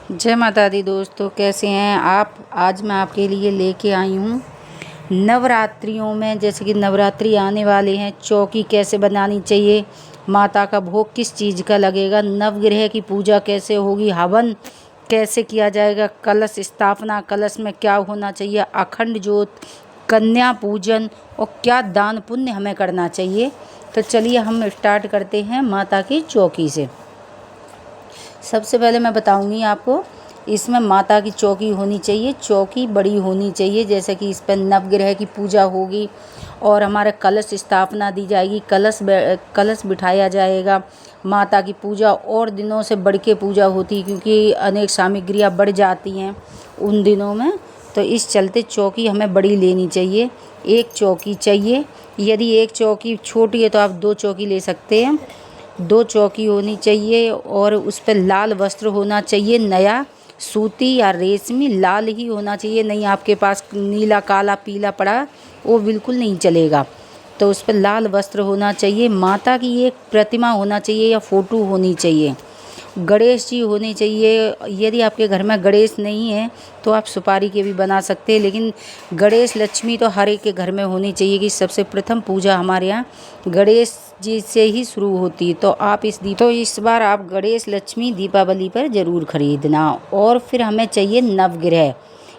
जय माता दी दोस्तों, कैसे हैं आप। आज मैं आपके लिए लेके आई हूँ नवरात्रियों में, जैसे कि नवरात्रि आने वाले हैं, चौकी कैसे बनानी चाहिए, माता का भोग किस चीज़ का लगेगा, नवग्रह की पूजा कैसे होगी, हवन कैसे किया जाएगा, कलश स्थापना, कलश में क्या होना चाहिए, अखंड ज्योत, कन्या पूजन और क्या दान पुण्य हमें करना चाहिए। तो चलिए हम स्टार्ट करते हैं माता की चौकी से। सबसे पहले मैं बताऊंगी आपको, इसमें माता की चौकी होनी चाहिए, चौकी बड़ी होनी चाहिए, जैसे कि इस पर नवग्रह की पूजा होगी और हमारे कलश स्थापना दी जाएगी, कलश बिठाया जाएगा। माता की पूजा और दिनों से बढ़ के पूजा होती है, क्योंकि अनेक सामग्रियाँ बढ़ जाती हैं उन दिनों में, तो इस चलते चौकी हमें बड़ी लेनी चाहिए। एक चौकी चाहिए, यदि एक चौकी छोटी है तो आप 2 चौकी ले सकते हैं। 2 चौकी होनी चाहिए और उस पर लाल वस्त्र होना चाहिए, नया सूती या रेशमी लाल ही होना चाहिए। नहीं आपके पास नीला काला पीला पड़ा वो बिल्कुल नहीं चलेगा, तो उस पर लाल वस्त्र होना चाहिए। माता की एक प्रतिमा होना चाहिए या फ़ोटो होनी चाहिए। गणेश जी होने चाहिए। यदि आपके घर में गणेश नहीं है तो आप सुपारी के भी बना सकते हैं, लेकिन गणेश लक्ष्मी तो हर एक के घर में होनी चाहिए कि सबसे प्रथम पूजा हमारे यहाँ गणेश जी से ही शुरू होती है। तो आप इस बार आप गणेश लक्ष्मी दीपावली पर ज़रूर खरीदना। और फिर हमें चाहिए नवग्रह।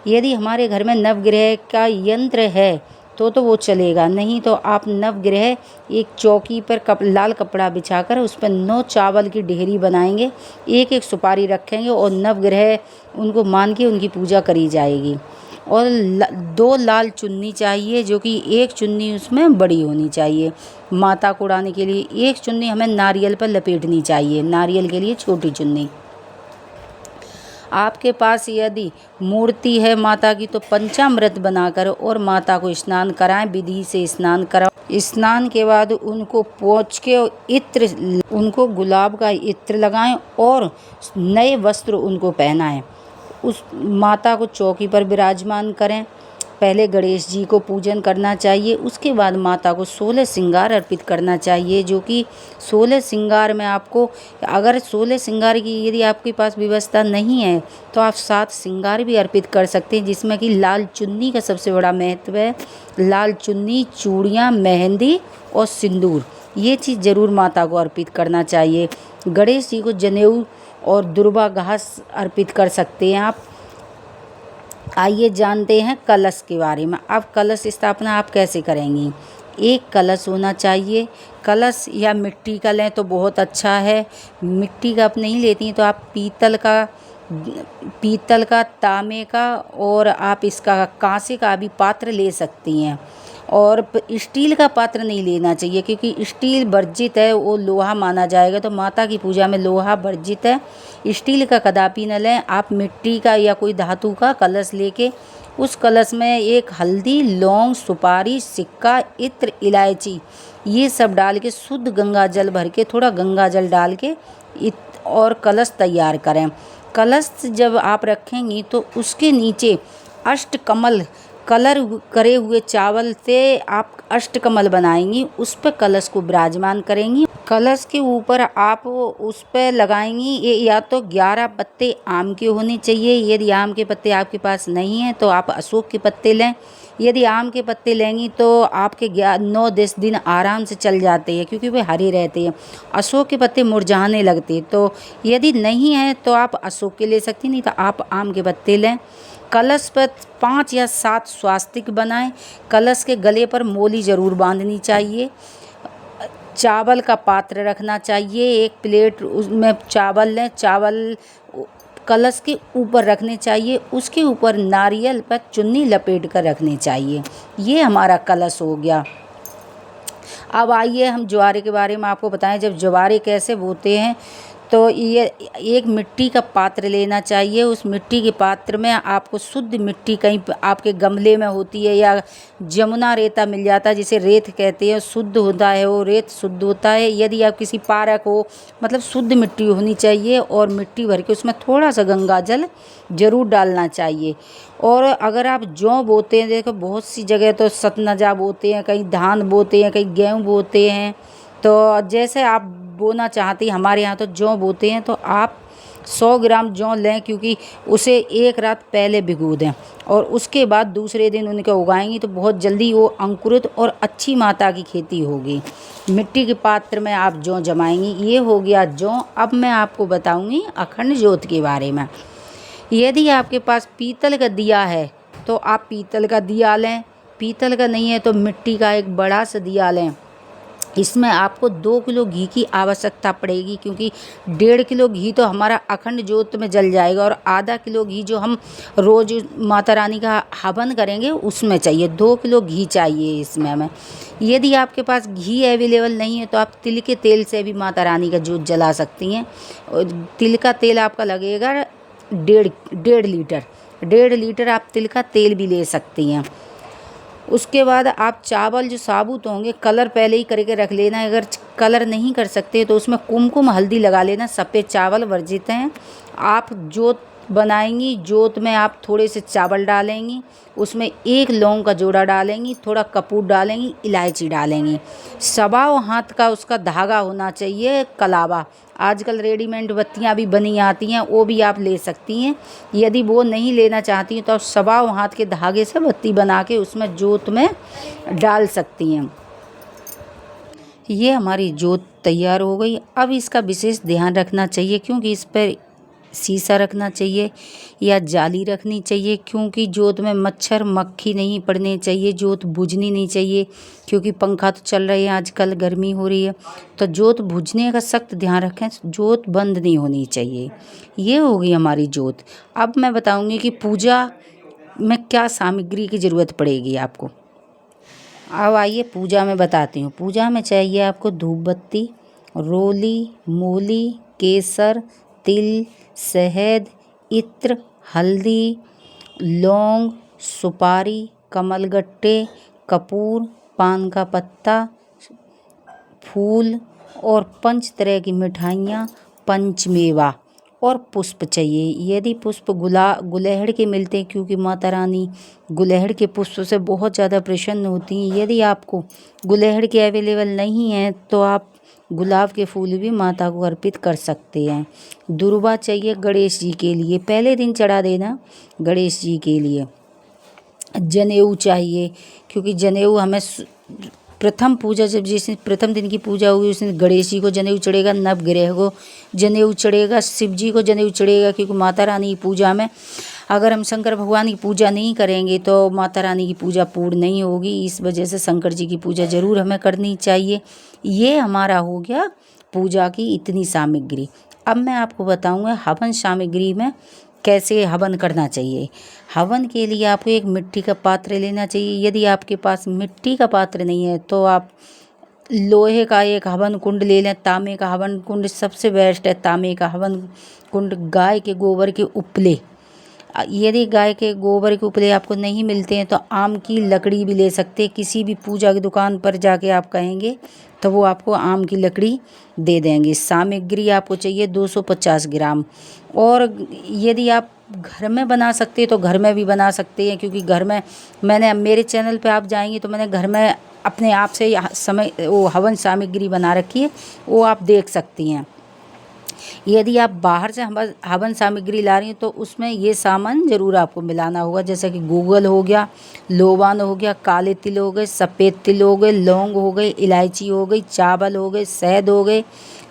यदि हमारे घर में नवग्रह का यंत्र है तो वो चलेगा, नहीं तो आप नवग्रह एक चौकी पर लाल कपड़ा बिछाकर उस पर 9 चावल की ढेरी बनाएंगे, एक एक सुपारी रखेंगे और नवग्रह उनको मान के उनकी पूजा करी जाएगी। और 2 लाल चुन्नी चाहिए, जो कि एक चुन्नी उसमें बड़ी होनी चाहिए। माता को उड़ाने के लिए एक चुन्नी हमें नारियल पर लपेटनी चाहिए, नारियल के लिए छोटी चुन्नी। आपके पास यदि मूर्ति है माता की तो पंचामृत बनाकर और माता को स्नान कराएं, विधि से स्नान कराओ। स्नान के बाद उनको पोंछ के इत्र, उनको गुलाब का इत्र लगाएं और नए वस्त्र उनको पहनाएं। उस माता को चौकी पर विराजमान करें। पहले गणेश जी को पूजन करना चाहिए, उसके बाद माता को 16 श्रृंगार अर्पित करना चाहिए, जो कि 16 श्रृंगार में आपको, अगर 16 श्रृंगार की यदि आपके पास व्यवस्था नहीं है तो आप 7 श्रृंगार भी अर्पित कर सकते हैं, जिसमें कि लाल चुन्नी का सबसे बड़ा महत्व है। लाल चुन्नी, चूड़ियाँ, मेहंदी और सिंदूर, ये चीज़ ज़रूर माता को अर्पित करना चाहिए। गणेश जी को जनेऊ और दुर्वा घास अर्पित कर सकते हैं आप। आइए जानते हैं कलश के बारे में। अब कलश स्थापना आप कैसे करेंगी। एक कलश होना चाहिए, कलश या मिट्टी का लें तो बहुत अच्छा है। मिट्टी का आप नहीं लेती तो आप पीतल का, तांबे का और आप इसका कांसे का भी पात्र ले सकती हैं। और स्टील का पात्र नहीं लेना चाहिए, क्योंकि स्टील वर्जित है, वो लोहा माना जाएगा, तो माता की पूजा में लोहा वर्जित है। स्टील का कदापि न लें। आप मिट्टी का या कोई धातु का कलश लेके उस कलश में एक हल्दी, लौंग, सुपारी, सिक्का, इत्र, इलायची, ये सब डाल के शुद्ध गंगा जल भर के, थोड़ा गंगा जल डाल के और कलश तैयार करें। कलश जब आप रखेंगी तो उसके नीचे अष्टकमल कलर करे हुए चावल से आप अष्टकमल बनाएंगी, उस पर कलश को विराजमान करेंगी। कलश के ऊपर आप उस पर लगाएंगी ये या तो 11 पत्ते आम के होने चाहिए। यदि आम के पत्ते आपके पास नहीं हैं तो आप अशोक के पत्ते लें। यदि आम के पत्ते लेंगी तो आपके 9-10 दिन आराम से चल जाते हैं, क्योंकि वे हरे रहते हैं। अशोक के पत्ते मुरझाने लगते हैं, तो यदि नहीं है तो आप अशोक के ले सकती, नहीं तो आप आम के पत्ते लें। कलश पर 5 या 7 स्वास्तिक बनाएं। कलश के गले पर मोली ज़रूर बांधनी चाहिए। चावल का पात्र रखना चाहिए, एक प्लेट उसमें चावल लें, चावल कलश के ऊपर रखने चाहिए, उसके ऊपर नारियल पर चुन्नी लपेट कर रखनी चाहिए। ये हमारा कलश हो गया। अब आइए हम ज्वारे के बारे में आपको बताएं। जब ज्वारे कैसे बोते हैं, तो ये एक मिट्टी का पात्र लेना चाहिए। उस मिट्टी के पात्र में आपको शुद्ध मिट्टी, कहीं आपके गमले में होती है या जमुना रेता मिल जाता है, जिसे रेत कहते हैं, शुद्ध होता है, वो रेत शुद्ध होता है। यदि आप किसी पारक हो, मतलब शुद्ध मिट्टी होनी चाहिए, और मिट्टी भर के उसमें थोड़ा सा गंगा जल ज़रूर डालना चाहिए। और अगर आप जौ बोते हैं, देखो बहुत सी जगह तो सतनजा बोते हैं, कहीं धान बोते हैं, कहीं गेहूँ बोते हैं, तो जैसे आप बोना चाहती, हमारे यहाँ तो जौ बोते हैं, तो आप 100 ग्राम जौ लें, क्योंकि उसे एक रात पहले भिगो दें और उसके बाद दूसरे दिन उनके उगाएंगी तो बहुत जल्दी वो अंकुरित और अच्छी मात्रा की खेती होगी। मिट्टी के पात्र में आप जौ जमाएंगी। ये हो गया जौ। अब मैं आपको बताऊंगी अखंड जोत के बारे में। यदि आपके पास पीतल का दिया है तो आप पीतल का दिया लें, पीतल का नहीं है तो मिट्टी का एक बड़ा सा दिया लें। इसमें आपको 2 किलो घी की आवश्यकता पड़ेगी, क्योंकि 1.5 किलो घी तो हमारा अखंड जोत में जल जाएगा और आधा किलो घी जो हम रोज़ माता रानी का हवन करेंगे उसमें चाहिए। 2 किलो घी चाहिए इसमें हमें। यदि आपके पास घी अवेलेबल नहीं है तो आप तिल के तेल से भी माता रानी का जोत जला सकती हैं। तिल का तेल आपका लगेगा 1.5 लीटर। 1.5 लीटर आप तिल का तेल भी ले सकती हैं। उसके बाद आप चावल जो साबुत होंगे, कलर पहले ही करके रख लेना। अगर कलर नहीं कर सकते तो उसमें कुमकुम हल्दी लगा लेना। सफ़ेद चावल वर्जित हैं। आप जोत बनाएंगी, जोत में आप थोड़े से चावल डालेंगी, उसमें 1 लौंग का जोड़ा डालेंगी, थोड़ा कपूर डालेंगी, इलायची डालेंगी। 1.25 हाथ का उसका धागा होना चाहिए, कलावा। आजकल रेडीमेड बत्तियां भी बनी आती हैं, वो भी आप ले सकती हैं। यदि वो नहीं लेना चाहती हैं तो आप 1.25 हाथ के धागे से बत्ती बना के उसमें जोत में डाल सकती हैं। ये हमारी जोत तैयार हो गई। अब इसका विशेष ध्यान रखना चाहिए, क्योंकि इस पर शीशा रखना चाहिए या जाली रखनी चाहिए, क्योंकि जोत में मच्छर मक्खी नहीं पड़ने चाहिए। जोत बुझनी नहीं चाहिए, क्योंकि पंखा तो चल रहे हैं, आजकल गर्मी हो रही है, तो जोत बुझने का सख्त ध्यान रखें। जोत बंद नहीं होनी चाहिए। ये होगी हमारी जोत। अब मैं बताऊंगी कि पूजा में क्या सामग्री की ज़रूरत पड़ेगी आपको। अब आइए पूजा में बताती हूँ। पूजा में चाहिए आपको धूप बत्ती, रोली, मूली, केसर, तिल, शहद, इत्र, हल्दी, लौंग, सुपारी, कमलगट्टे, कपूर, पान का पत्ता, फूल और 5 तरह की मिठाइयाँ, पंचमेवा और पुष्प चाहिए। यदि पुष्प गुलहड़ के मिलते हैं, क्योंकि माता रानी गुलहड़ के पुष्प से बहुत ज़्यादा प्रसन्न होती हैं। यदि आपको गुलहड़ के अवेलेबल नहीं है तो आप गुलाब के फूल भी माता को अर्पित कर सकते हैं। दुर्वा चाहिए गणेश जी के लिए, पहले दिन चढ़ा देना गणेश जी के लिए। जनेऊ चाहिए, क्योंकि जनेऊ हमें प्रथम पूजा, जब जिस दिन प्रथम दिन की पूजा होगी उस दिन गणेश जी को जनेऊ चढ़ेगा, नवग्रह को जनेऊ चढ़ेगा, शिव जी को जनेऊ चढ़ेगा। क्योंकि माता रानी की पूजा में अगर हम शंकर भगवान की पूजा नहीं करेंगे तो माता रानी की पूजा पूर्ण नहीं होगी। इस वजह से शंकर जी की पूजा ज़रूर हमें करनी चाहिए। ये हमारा हो गया पूजा की इतनी सामग्री। अब मैं आपको बताऊँगा हवन सामग्री में कैसे हवन करना चाहिए। हवन के लिए आपको एक मिट्टी का पात्र लेना चाहिए। यदि आपके पास मिट्टी का पात्र नहीं है तो आप लोहे का एक हवन कुंड ले लें। तांबे का हवन कुंड सबसे बेस्ट है। तांबे का हवन कुंड, गाय के गोबर के उपले, यदि गाय के गोबर के उपले आपको नहीं मिलते हैं तो आम की लकड़ी भी ले सकते हैं। किसी भी पूजा की दुकान पर जाके आप कहेंगे तो वो आपको आम की लकड़ी दे देंगे। सामग्री आपको चाहिए 250 ग्राम। और यदि आप घर में बना सकते हैं तो घर में भी बना सकते हैं, क्योंकि घर में मैंने, मेरे चैनल पे आप जाएंगे तो मैंने घर में अपने आप से समय वो हवन सामग्री बना रखी है, वो आप देख सकती हैं। यदि आप बाहर से हवन सामग्री ला रही हैं तो उसमें ये सामान ज़रूर आपको मिलाना होगा, जैसे कि गूगल हो गया, लोबान हो गया, काले तिल हो गए, सफ़ेद तिल हो गए, लौंग हो गए, इलायची हो गई, चावल हो गए, शहद हो गए,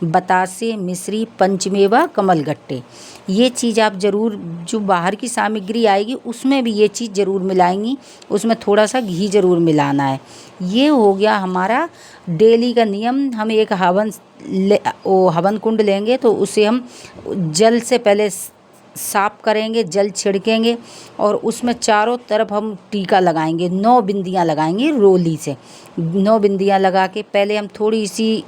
बतासे, मिश्री, पंचमेवा, कमलगट्टे। ये चीज़ आप ज़रूर, जो बाहर की सामग्री आएगी उसमें भी ये चीज़ ज़रूर मिलाएंगी, उसमें थोड़ा सा घी ज़रूर मिलाना है। ये हो गया हमारा डेली का नियम। हम एक हवन कुंड लेंगे तो उसे हम जल से पहले साफ करेंगे, जल छिड़केंगे और उसमें चारों तरफ हम टीका लगाएंगे। 9 बिंदियाँ लगाएंगे रोली से। 9 बिंदियाँ लगा के पहले हम थोड़ी सी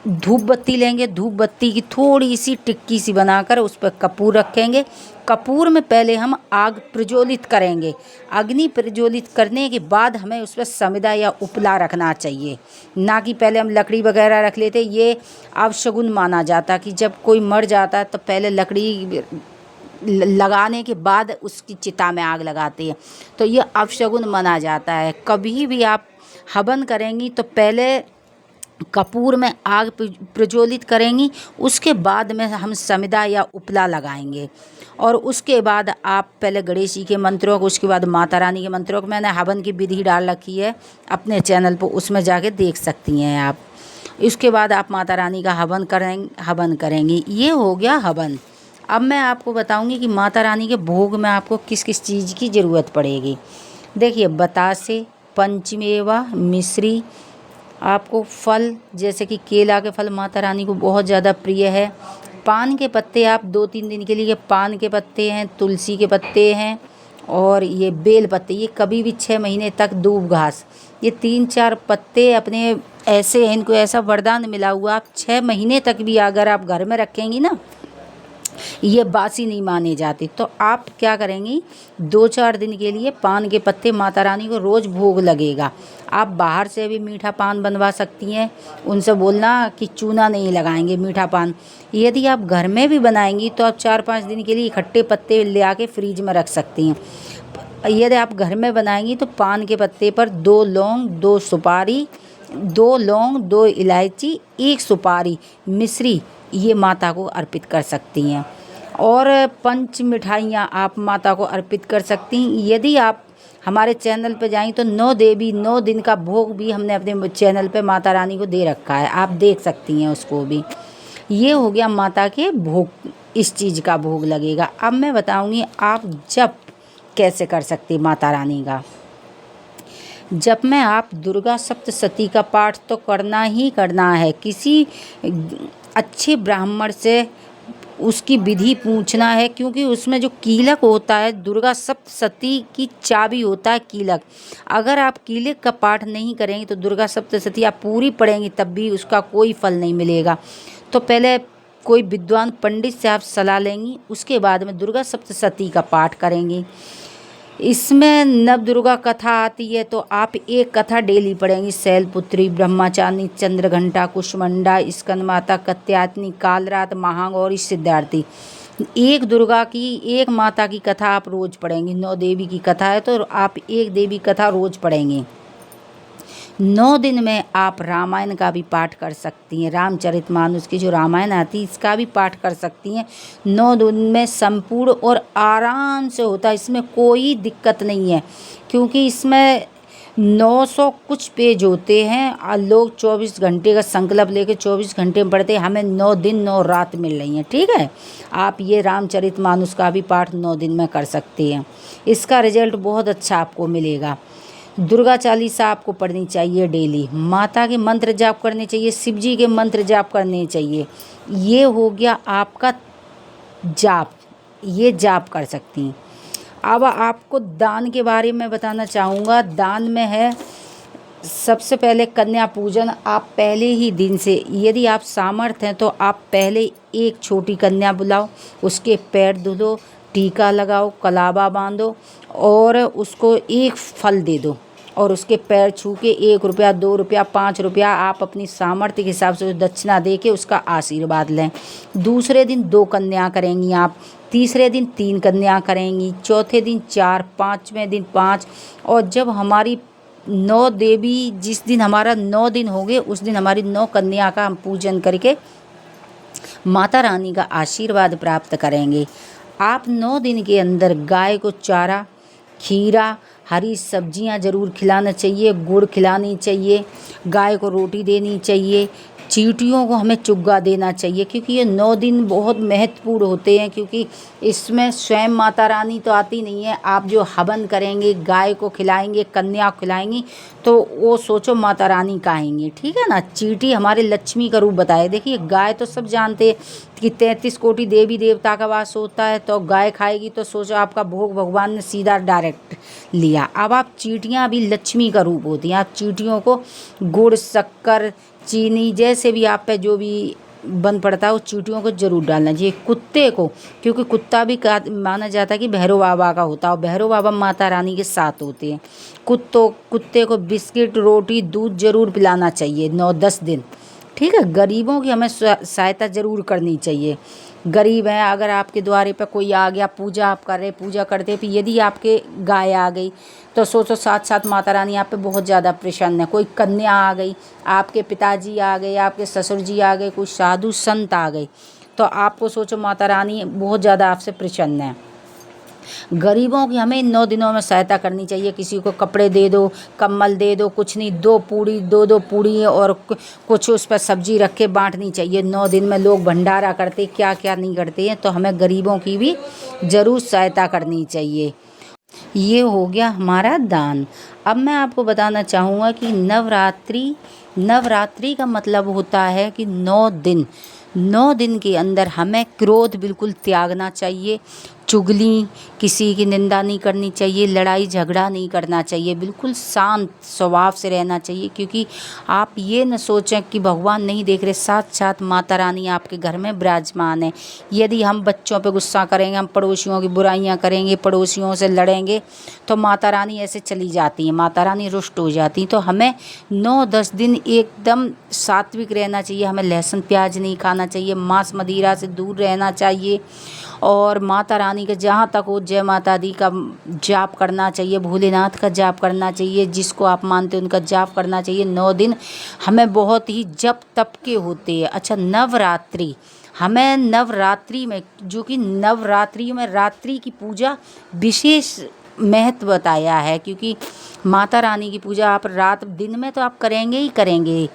धूप बत्ती लेंगे। धूप बत्ती की थोड़ी सी टिक्की सी बनाकर उस पर कपूर रखेंगे। कपूर में पहले हम आग प्रज्वलित करेंगे। अग्नि प्रज्वलित करने के बाद हमें उस पर समिधा या उपला रखना चाहिए, ना कि पहले हम लकड़ी वगैरह रख लेते। ये अपशगुन माना जाता कि जब कोई मर जाता है तो पहले लकड़ी लगाने के बाद उसकी चिता में आग लगाते हैं, तो ये अपशगुन माना जाता है। कभी भी आप हवन करेंगी तो पहले कपूर में आग प्रज्वलित करेंगी। उसके बाद में हम समिधा या उपला लगाएंगे और उसके बाद आप पहले गणेश जी के मंत्रों को, उसके बाद माता रानी के मंत्रों को, मैंने हवन की विधि डाल रखी है अपने चैनल पर, उसमें जाके देख सकती हैं आप। इसके बाद आप माता रानी का हवन करेंगी। ये हो गया हवन। अब मैं आपको बताऊंगी कि माता रानी के भोग में आपको किस किस चीज़ की ज़रूरत पड़ेगी। देखिए, बतासे, पंचमेवा, मिश्री, आपको फल जैसे कि केला के फल माता रानी को बहुत ज़्यादा प्रिय है। पान के पत्ते, आप 2-3 दिन के लिए पान के पत्ते हैं, तुलसी के पत्ते हैं और ये बेल पत्ते, ये कभी भी 6 महीने तक, दूब घास, ये 3-4 पत्ते अपने ऐसे हैं, इनको ऐसा वरदान मिला हुआ, आप 6 महीने तक भी अगर आप घर में रखेंगी ना, ये बासी नहीं माने जाते। तो आप क्या करेंगी, 2-4 दिन के लिए पान के पत्ते, माता रानी को रोज़ भोग लगेगा। आप बाहर से भी मीठा पान बनवा सकती हैं, उनसे बोलना कि चूना नहीं लगाएंगे, मीठा पान। यदि आप घर में भी बनाएंगी तो आप 4-5 दिन के लिए इकट्ठे पत्ते ले आके फ्रीज में रख सकती हैं। यदि आप घर में बनाएंगी तो पान के पत्ते पर 2 लौंग, 2 सुपारी, 2 लौंग, 2 इलायची, 1 सुपारी, मिश्री, ये माता को अर्पित कर सकती हैं। और पंच मिठाइयाँ आप माता को अर्पित कर सकती हैं। यदि आप हमारे चैनल पे जाएं तो 9 देवी 9 दिन का भोग भी हमने अपने चैनल पे माता रानी को दे रखा है, आप देख सकती हैं उसको भी। ये हो गया माता के भोग, इस चीज़ का भोग लगेगा। अब मैं बताऊंगी आप जप कैसे कर सकती माता रानी का। जप में आप दुर्गा सप्तशती का पाठ तो करना ही करना है। किसी अच्छे ब्राह्मण से उसकी विधि पूछना है, क्योंकि उसमें जो कीलक होता है, दुर्गा सप्तशती की चाबी होता है कीलक। अगर आप कीलक का पाठ नहीं करेंगे तो दुर्गा सप्तशती आप पूरी पढ़ेंगी तब भी उसका कोई फल नहीं मिलेगा। तो पहले कोई विद्वान पंडित से आप सलाह लेंगी, उसके बाद में दुर्गा सप्तशती का पाठ करेंगी। इसमें नव दुर्गा कथा आती है तो आप एक कथा डेली पढ़ेंगी। शैलपुत्री, ब्रह्मचारिणी, चंद्रघंटा, कुष्मांडा, स्कंदमाता, कात्यायनी, कालरात, महागौरी, सिद्धार्थी। एक दुर्गा की, एक माता की कथा आप रोज़ पढ़ेंगी। 9 देवी की कथा है तो आप एक देवी कथा रोज़ पढ़ेंगी। 9 दिन में आप रामायण का भी पाठ कर सकती हैं। रामचरितमानस की जो रामायण आती है इसका भी पाठ कर सकती हैं। 9 दिन में संपूर्ण और आराम से होता है, इसमें कोई दिक्कत नहीं है, क्योंकि इसमें 900 कुछ पेज होते हैं। लोग 24 घंटे का संकल्प लेके 24 घंटे में पढ़ते हैं, हमें 9 दिन 9 रात मिल रही हैं। ठीक है, आप ये रामचरितमानस का भी पाठ 9 दिन में कर सकते हैं। इसका रिजल्ट बहुत अच्छा आपको मिलेगा। दुर्गा चालीसा आपको पढ़नी चाहिए डेली। माता के मंत्र जाप करने चाहिए, शिव जी के मंत्र जाप करने चाहिए। ये हो गया आपका जाप, ये जाप कर सकती हैं। अब आपको दान के बारे में बताना चाहूँगा। दान में है सबसे पहले कन्या पूजन। आप पहले ही दिन से, यदि आप सामर्थ हैं तो आप पहले एक छोटी कन्या बुलाओ, उसके पैर धुलो, टीका लगाओ, कलावा बांधो और उसको एक फल दे दो और उसके पैर छू के 1 रुपया, 2 रुपया, 5 रुपया आप अपनी सामर्थ्य के हिसाब से दक्षिणा दे के उसका आशीर्वाद लें। दूसरे दिन 2 कन्या करेंगी आप, तीसरे दिन 3 कन्या करेंगी, चौथे दिन 4, 5वें दिन 5। और जब हमारी 9 देवी, जिस दिन हमारा 9 दिन हो गए उस दिन हमारी 9 कन्या का हम पूजन करके माता रानी का आशीर्वाद प्राप्त करेंगे। आप 9 दिन के अंदर गाय को चारा, खीरा, हरी सब्जियां ज़रूर खिलाना चाहिए, गुड़ खिलानी चाहिए, गाय को रोटी देनी चाहिए, चींटियों को हमें चुग्गा देना चाहिए, क्योंकि ये 9 दिन बहुत महत्वपूर्ण होते हैं। क्योंकि इसमें स्वयं माता रानी तो आती नहीं है, आप जो हवन करेंगे, गाय को खिलाएंगे, कन्या को खिलाएंगी, तो वो सोचो माता रानी कहेंगे। ठीक है ना। चींटी हमारे लक्ष्मी का रूप बताए। देखिए, गाय तो सब जानते हैं कि 33 कोटि देवी देवता का वास होता है, तो गाय खाएगी तो सोचो आपका भोग भगवान ने सीधा डायरेक्ट लिया। अब आप चींटियाँ भी लक्ष्मी का रूप होती हैं। आप चींटियों को गुड़, शक्कर, चीनी, जैसे भी आप पे जो भी बन पड़ता है उस चींटियों को ज़रूर डालना चाहिए। कुत्ते को, क्योंकि कुत्ता भी माना जाता है कि भैरव बाबा का होता है और भैरव बाबा माता रानी के साथ होते हैं। कुत्ते को बिस्किट, रोटी, दूध ज़रूर पिलाना चाहिए 9-10 दिन। ठीक है। गरीबों की हमें सहायता ज़रूर करनी चाहिए। गरीब हैं, अगर आपके द्वारे पे कोई आ गया, पूजा आप कर रहे, पूजा करते फिर यदि आपके गाय आ गई तो सोचो साथ साथ माता रानी आप पे बहुत ज़्यादा प्रसन्न है। कोई कन्या आ गई, आपके पिताजी आ गए, आपके ससुर जी आ गए, कोई साधु संत आ गए, तो आपको सोचो माता रानी बहुत ज़्यादा आपसे प्रसन्न है। गरीबों की हमें इन 9 दिनों में सहायता करनी चाहिए। किसी को कपड़े दे दो, कम्बल दे दो, कुछ नहीं, 2 पूड़ी और कुछ उस पर सब्जी रख के बांटनी चाहिए। 9 दिन में लोग भंडारा करते क्या क्या नहीं करते हैं, तो हमें गरीबों की भी ज़रूर सहायता करनी चाहिए। ये हो गया हमारा दान। अब मैं आपको बताना चाहूँगा कि नवरात्रि का मतलब होता है कि 9 दिन के अंदर हमें क्रोध बिल्कुल त्यागना चाहिए, चुगली, किसी की निंदा नहीं करनी चाहिए, लड़ाई झगड़ा नहीं करना चाहिए, बिल्कुल शांत स्वभाव से रहना चाहिए। क्योंकि आप ये न सोचें कि भगवान नहीं देख रहे, साक्षात माता रानी आपके घर में विराजमान है। यदि हम बच्चों पे गुस्सा करेंगे, हम पड़ोसियों की बुराइयां करेंगे, पड़ोसियों से लड़ेंगे, तो माता रानी ऐसे चली जाती हैं, माता रानी रुष्ट हो जाती हैं। तो हमें 9-10 दिन एकदम सात्विक रहना चाहिए, हमें लहसुन प्याज नहीं खाना चाहिए, मांस मदिरा से दूर रहना चाहिए, और माता रानी का जहाँ तक हो जय माता दी का जाप करना चाहिए, भोलेनाथ का जाप करना चाहिए, जिसको आप मानते हैं उनका जाप करना चाहिए। 9 दिन हमें बहुत ही जप तप के होते हैं। अच्छा, हमें नवरात्रि में, जो कि नवरात्रि में रात्रि की पूजा विशेष महत्व बताया है, क्योंकि माता रानी की पूजा आप दिन में तो आप करेंगे ही करेंगे,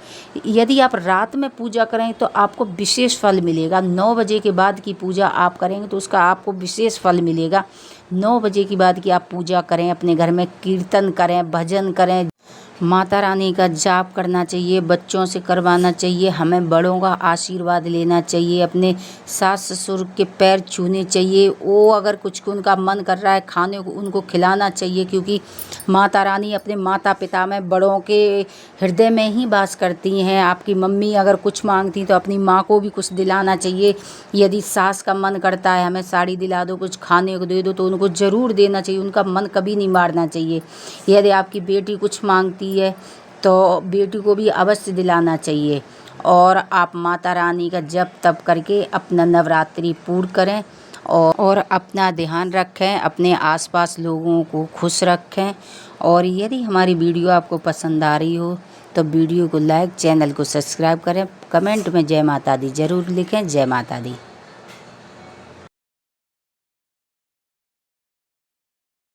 यदि आप रात में पूजा करें तो आपको विशेष फल मिलेगा। 9 बजे के बाद की पूजा आप करेंगे तो उसका आपको विशेष फल मिलेगा। 9 बजे के बाद की आप पूजा करें, अपने घर में कीर्तन करें, भजन करें, माता रानी का जाप करना चाहिए, बच्चों से करवाना चाहिए, हमें बड़ों का आशीर्वाद लेना चाहिए, अपने सास ससुर के पैर छूने चाहिए, वो अगर कुछ उनका मन कर रहा है खाने को उनको खिलाना चाहिए। क्योंकि माता रानी अपने माता पिता में, बड़ों के हृदय में ही वास करती हैं। आपकी मम्मी अगर कुछ मांगती तो अपनी माँ को भी कुछ दिलाना चाहिए। यदि सास का मन करता है हमें साड़ी दिला दो, कुछ खाने को दे दो, तो उनको ज़रूर देना चाहिए, उनका मन कभी नहीं मारना चाहिए। यदि आपकी बेटी कुछ मांगती है तो बेटी को भी अवश्य दिलाना चाहिए। और आप माता रानी का जप तप करके अपना नवरात्रि पूर्ण करें और अपना ध्यान रखें, अपने आसपास लोगों को खुश रखें। और यदि हमारी वीडियो आपको पसंद आ रही हो तो वीडियो को लाइक, चैनल को सब्सक्राइब करें, कमेंट में जय माता दी ज़रूर लिखें। जय माता दी।